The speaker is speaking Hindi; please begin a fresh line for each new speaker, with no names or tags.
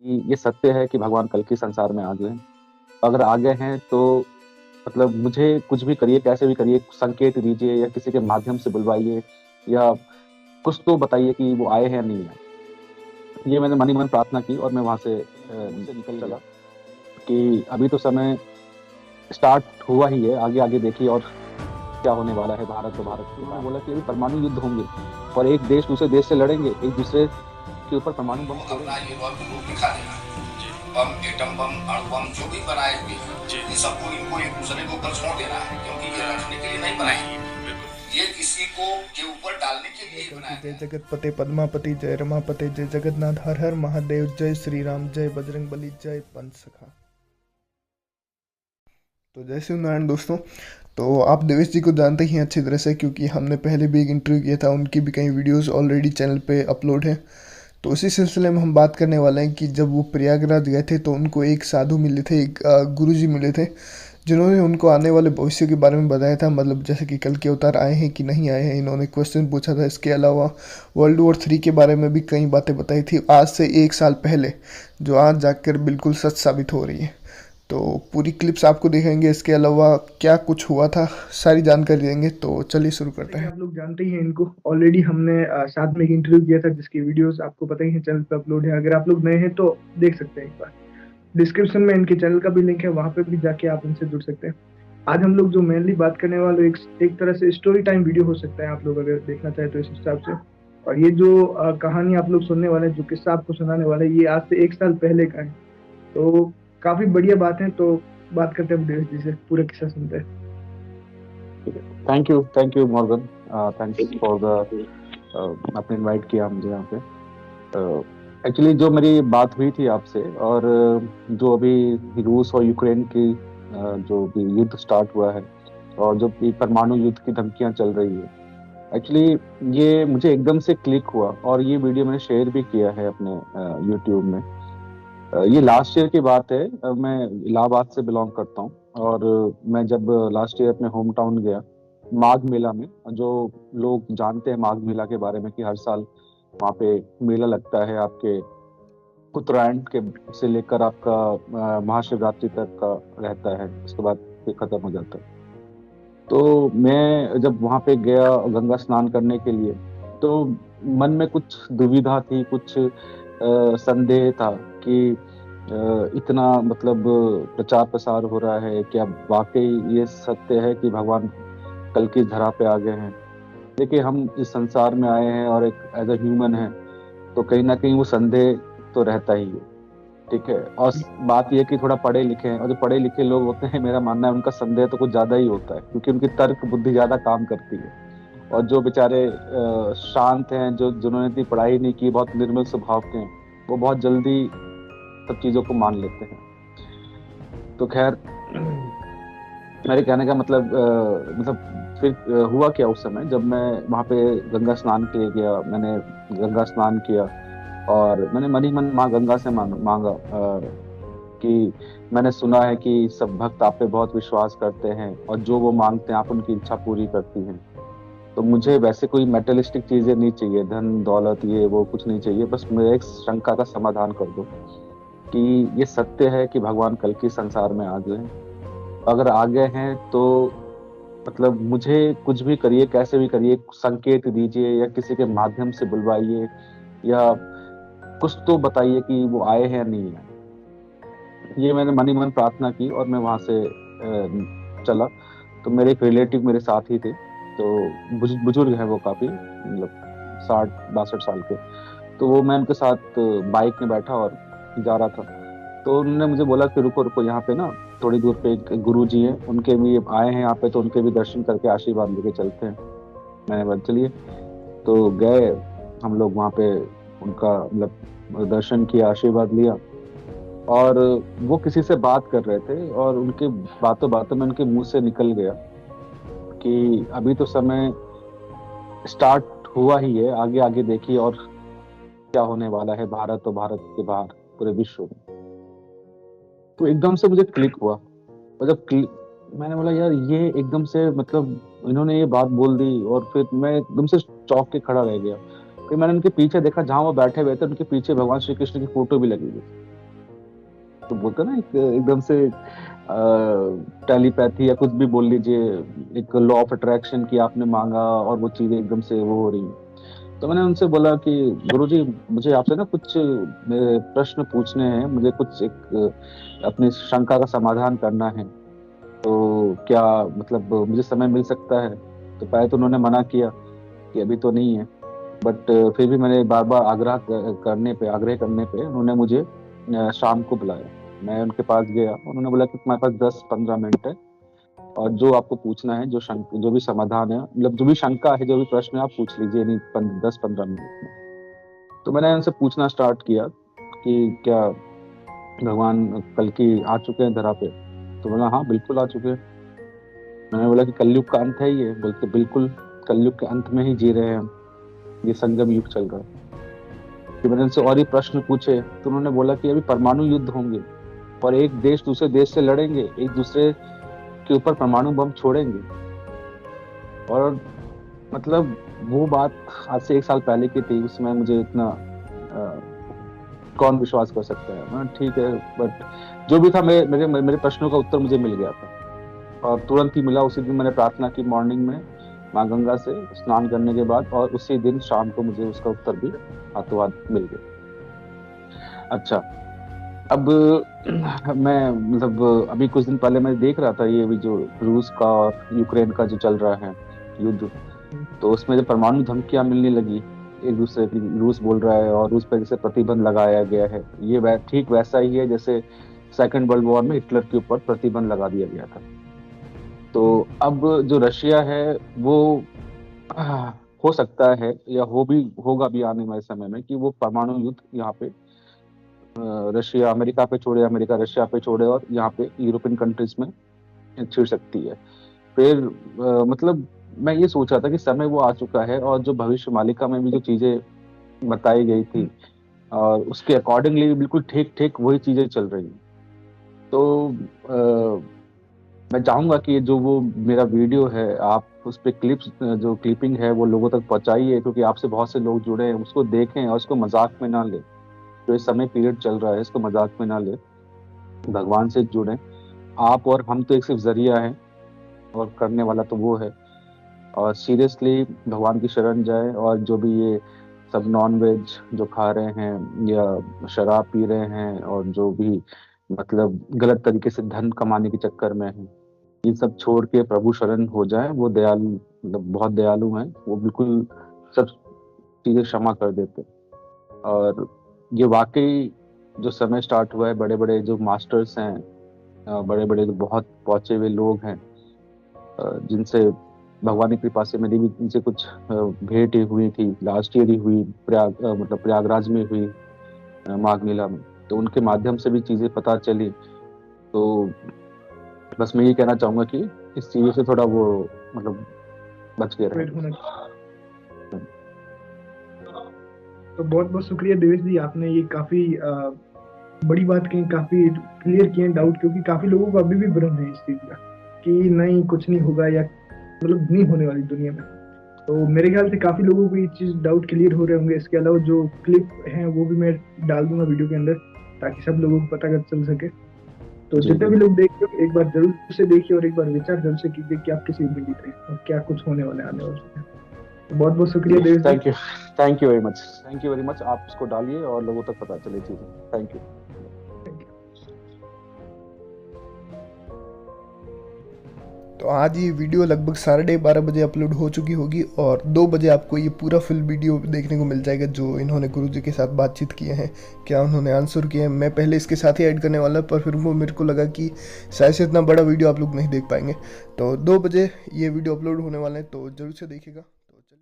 कि ये सत्य है कि भगवान कल के संसार में आ गए हैं। अगर आ गए हैं तो मतलब मुझे कुछ भी करिए, कैसे भी करिए, संकेत दीजिए या किसी के माध्यम से बुलवाइए या कुछ तो बताइए कि वो आए हैं या नहीं आए। ये मैंने मन ही मन प्रार्थना की और मैं वहाँ से निकल चला कि अभी तो समय स्टार्ट हुआ ही है, आगे-आगे देखिए और क्या होने वाला है भारत और भारत के उन्होंने बोला कि अभी परमाणु युद्ध होंगे और एक देश दूसरे देश से लड़ेंगे, एक दूसरे के ऊपर परमाणु बम
अपना
फोड़ेंगे।
ये बम रूप दिखा देना। बम, एटम बम, अणु बम जो भी बनाए हुए हैं, इन सबको इनको एक दूसरे के ऊपर छोड़ देना है, क्योंकि ये रखने के लिए नहीं बनाए हैं। ये किसी को के ऊपर डालने के लिए बनाए
जय
हैं।
जगतपते पद्मापति जय रमापते जय जगन्नाथ हर हर महादेव जय श्री राम जय बजरंग बली जय पंच सखा। तो जय श्री नारायण दोस्तों। तो आप देवेश जी को जानते ही हैं अच्छी तरह से, क्योंकि हमने पहले भी एक इंटरव्यू किया था, उनकी भी कई वीडियोस ऑलरेडी चैनल पे अपलोड हैं। तो उसी सिलसिले में हम बात करने वाले हैं कि जब वो प्रयागराज गए थे तो उनको एक साधु मिले थे, एक गुरुजी मिले थे, जिन्होंने उनको आने वाले भविष्य के बारे में बताया था। मतलब जैसे कि कल के अवतार आए हैं कि नहीं आए हैं, इन्होंने क्वेश्चन पूछा था। इसके अलावा वर्ल्ड वॉर 3 के बारे में भी कई बातें बताई थी आज से 1 साल पहले, जो आज जाकर बिल्कुल सच साबित हो रही है। तो पूरी क्लिप्स आपको दिखाएंगे, इसके अलावा क्या कुछ हुआ था सारी जानकारी देंगे। तो चलिए शुरू करते हैं। आप लोग जानते ही हैं इनको, ऑलरेडी हमने साथ में एक इंटरव्यू किया था जिसकी वीडियोस आपको पता ही है चैनल पे अपलोड है। अगर आप लोग नए हैं तो देख सकते हैं एक बार। डिस्क्रिप्शन में इनके चैनल का भी लिंक है, वहां पे भी जाके आप इनसे जुड़ सकते हैं। आज हम लोग जो मेनली बात करने वाले एक तरह से स्टोरी टाइम वीडियो हो सकता है, आप लोग अगर देखना चाहे तो इस हिसाब से। और ये जो कहानी आप लोग सुनने वाले हैं, जो किस्सा आपको सुनाने वाले हैं, ये आज से 1 साल पहले का है। तो काफी बढ़िया बात है। तो बात करते हैं देवेश जी से, पूरा किस्सा सुनते हैं।
Thank you Morgan, thanks for the आपने इनवाइट किया मुझे यहाँ पे। एक्चुअली जो मेरी बात हुई थी आपसे और जो अभी रूस और यूक्रेन की जो भी युद्ध स्टार्ट हुआ है और जो भी परमाणु युद्ध की धमकियां चल रही है, एक्चुअली ये मुझे एकदम से क्लिक हुआ और ये वीडियो मैंने शेयर भी किया है अपने यूट्यूब में। ये लास्ट ईयर की बात है। मैं इलाहाबाद से बिलोंग करता हूँ और मैं जब लास्ट ईयर अपने होम टाउन गया माघ मेला में, जो लोग जानते हैं माघ मेला के बारे में कि हर साल वहाँ पे मेला लगता है, आपके उत्तरायण के से लेकर आपका महाशिवरात्रि तक का रहता है, उसके बाद फिर खत्म हो जाता है। तो मैं जब वहाँ पे गया गंगा स्नान करने के लिए, तो मन में कुछ दुविधा थी, कुछ संदेह था कि इतना मतलब प्रचार प्रसार हो रहा है, क्या वाकई ये सत्य है कि भगवान कल की धरा पे आ गए हैं। देखिए, हम इस संसार में आए हैं और एक एज अ ह्यूमन है, तो कहीं ना कहीं वो संदेह तो रहता ही है। ठीक है, और बात ये कि थोड़ा पढ़े लिखे हैं, और जो पढ़े लिखे लोग होते हैं, मेरा मानना है उनका संदेह तो कुछ ज्यादा ही होता है, क्योंकि उनकी तर्क बुद्धि ज्यादा काम करती है। और जो बेचारे शांत हैं, जो जिन्होंने इतनी पढ़ाई नहीं की, बहुत निर्मल स्वभाव के हैं, वो बहुत जल्दी सब चीजों को मान लेते हैं। तो खैर, मेरे कहने का मतलब फिर हुआ क्या उस समय जब मैं वहां पे गंगा स्नान के लिए गया। मैंने गंगा स्नान किया और मैंने मन ही मन माँ गंगा से मांगा कि मैंने सुना है कि सब भक्त आप पे बहुत विश्वास करते हैं और जो वो मांगते हैं आप उनकी इच्छा पूरी करती हैं। तो मुझे वैसे कोई मेटेरियलिस्टिक चीजें नहीं चाहिए, धन दौलत ये वो कुछ नहीं चाहिए, बस मेरे एक शंका का समाधान कर दो कि ये सत्य है कि भगवान कल की संसार में आ गए हैं। अगर आ गए हैं तो मतलब मुझे कुछ भी करिए, कैसे भी करिए, संकेत दीजिए या किसी के माध्यम से बुलवाइए या कुछ तो बताइए कि वो आए हैं या नहीं आए। ये मैंने मन ही मन प्रार्थना की और मैं वहां से चला। तो मेरे एक रिलेटिव मेरे साथ ही थे, तो बुजुर्ग हैं वो काफी, मतलब 60-62 साल के। तो वो, मैं उनके साथ बाइक में बैठा और जा रहा था। तो उन्होंने मुझे बोला कि रुको रुको, यहाँ पे ना थोड़ी दूर पे एक गुरु जी हैं, उनके भी आए हैं यहाँ पे, तो उनके भी दर्शन करके आशीर्वाद लेके चलते हैं। मैंने बोला चलिए। तो गए हम लोग वहाँ पे, उनका मतलब दर्शन किया, आशीर्वाद लिया। और वो किसी से बात कर रहे थे और उनके बातों बातों में उनके मुंह से निकल गया कि अभी तो समय स्टार्ट हुआ ही है, आगे आगे देखिए और क्या होने वाला है भारत और भारत के बाहर पूरे विश्व में। तो एकदम से मुझे क्लिक हुआ और मैंने बोला यार, ये एकदम से मतलब इन्होंने ये बात बोल दी और फिर मैं एकदम से चौंक के खड़ा रह गया। फिर मैंने उनके पीछे देखा, जहां वो बैठे हुए थे उनके पीछे भगवान श्री कृष्ण की फोटो भी लगी हुई। तो बोलते ना एकदम से टेलीपैथी या कुछ भी बोल लीजिए, एक लॉ ऑफ अट्रैक्शन की आपने मांगा और वो चीजें एकदम से वो हो रही। तो मैंने उनसे बोला कि गुरुजी, मुझे आपसे ना कुछ मेरे प्रश्न पूछने हैं, मुझे कुछ एक अपनी शंका का समाधान करना है, तो क्या मतलब मुझे समय मिल सकता है? तो पहले तो उन्होंने मना किया कि अभी तो नहीं है, बट फिर भी मैंने बार बार आग्रह करने पे उन्होंने मुझे शाम को बुलाया। मैं उनके पास गया, उन्होंने बोला कि तुम्हारे पास 10-15 मिनट है, और जो आपको पूछना है, जो भी समाधान है, मतलब जो भी शंका है, जो भी प्रश्न है, आप पूछ लीजिए नहीं 10-15 मिनट में। तो मैंने उनसे पूछना स्टार्ट किया कि क्या भगवान कल की आ चुके हैं धरा पे? तो बोला हाँ बिल्कुल आ चुके हैं। मैंने बोला कि कलयुग का अंत है ये? बोलते बिल्कुल, कलयुग के अंत में ही जी रहे हैं हम, ये संगम युग चल रहा है। फिर मैंने उनसे और ही प्रश्न पूछे, तो उन्होंने बोला कि अभी परमाणु युद्ध होंगे और एक देश दूसरे देश से लड़ेंगे, एक दूसरे के ऊपर परमाणु बम छोड़ेंगे। और मतलब वो बात आज से 1 साल पहले की थी, उसमें मुझे इतना कौन विश्वास कर सकता है। मैं ठीक है, बट जो भी था, मेरे प्रश्नों का उत्तर मुझे मिल गया था और तुरंत ही मिला। उसी दिन मैंने प्रार्थना की मॉर्निंग में माँ गंगा से स्नान करने के बाद, और उसी दिन शाम को मुझे उसका उत्तर भी हाथों हाथ मिल गया। अच्छा, अब मैं मतलब अभी कुछ दिन पहले मैं देख रहा था ये भी जो रूस का और यूक्रेन का जो चल रहा है युद्ध, तो उसमें जो परमाणु धमकियां मिलने लगी एक दूसरे की, रूस बोल रहा है और रूस पर जैसे प्रतिबंध लगाया गया है, ये ठीक वैसा ही है जैसे सेकेंड वर्ल्ड वॉर में हिटलर के ऊपर प्रतिबंध लगा दिया गया था। तो अब जो रशिया है वो हो सकता है या होगा भी आने वाले समय में कि वो परमाणु युद्ध यहाँ पे रशिया अमेरिका पे छोड़े, अमेरिका रशिया पे छोड़े, और यहाँ पे यूरोपियन कंट्रीज में छिड़ सकती है। फिर मतलब मैं ये सोच रहा था कि समय वो आ चुका है, और जो भविष्य मालिका में भी जो चीजें बताई गई थी और उसके अकॉर्डिंगली बिल्कुल ठीक ठीक वही चीजें चल रही हैं। तो मैं चाहूंगा कि जो वो मेरा वीडियो है, आप उस पर जो क्लिपिंग है वो लोगों तक पहुंचाइए, क्योंकि आपसे बहुत से लोग जुड़े हैं, उसको देखें और उसको मजाक में ना ले। जो इस समय पीरियड चल रहा है इसको मजाक में ना ले, भगवान से जुड़े। आप और हम तो एक सिर्फ जरिया है और करने वाला तो वो है। और सीरियसली भगवान की शरण जाए, और जो भी ये सब नॉन वेज जो खा रहे हैं या शराब पी रहे हैं और जो भी मतलब गलत तरीके से धन कमाने के चक्कर में है, ये सब छोड़ के प्रभु शरण हो जाए। वो दयालु, मतलब बहुत दयालु हैं, वो बिल्कुल सब चीजें क्षमा कर देते। और ये वाकई जो समय स्टार्ट हुआ है, बड़े बड़े जो मास्टर्स हैं, बड़े बड़े जो बहुत पहुंचे हुए लोग हैं, जिनसे भगवान की कृपा से मेरी भी इनसे कुछ भेंट हुई थी, लास्ट ईयर ही हुई, मतलब प्रयागराज में हुई माघ मेला में, तो उनके माध्यम से भी चीजें पता चली। तो बस मैं ये कहना चाहूंगा कि इस चीज से थोड़ा वो मतलब बच के रहे।
तो बहुत बहुत शुक्रिया देवेश जी, आपने ये काफी बड़ी बात कही, काफी क्लियर किए डाउट, क्योंकि काफी लोगों को अभी भी भ्रम है इस चीज का कि नहीं कुछ नहीं होगा या मतलब नहीं होने वाली दुनिया में। तो मेरे ख्याल से काफी लोगों को ये चीज डाउट क्लियर हो रहे होंगे। इसके अलावा जो क्लिप हैं वो भी मैं डाल दूंगा वीडियो के अंदर, ताकि सब लोगों को पता चल सके। तो जितने भी लोग देखिए एक बार जरूर से देखिए और एक बार विचार जरूर से कीजिए कि आप किसी में जीत रहे हैं और क्या कुछ होने वाले आने वाले। तो बहुत बहुत शुक्रिया Devesh ji.
Thank you very much. आप इसको डालिए और लोगों तक पता चले चीजें। Thank you.
तो आज ये वीडियो लगभग 12:30 बजे अपलोड हो चुकी होगी और 2 बजे आपको ये पूरा फुल वीडियो देखने को मिल जाएगा जो इन्होंने गुरुजी के साथ बातचीत किए हैं, क्या उन्होंने आंसर किए हैं। मैं पहले इसके साथ ही ऐड करने वाला, पर फिर वो मेरे को लगा कि शायद से इतना बड़ा वीडियो आप लोग नहीं देख पाएंगे। तो 2 बजे ये वीडियो अपलोड होने वाले हैं, तो जरूर से देखिएगा।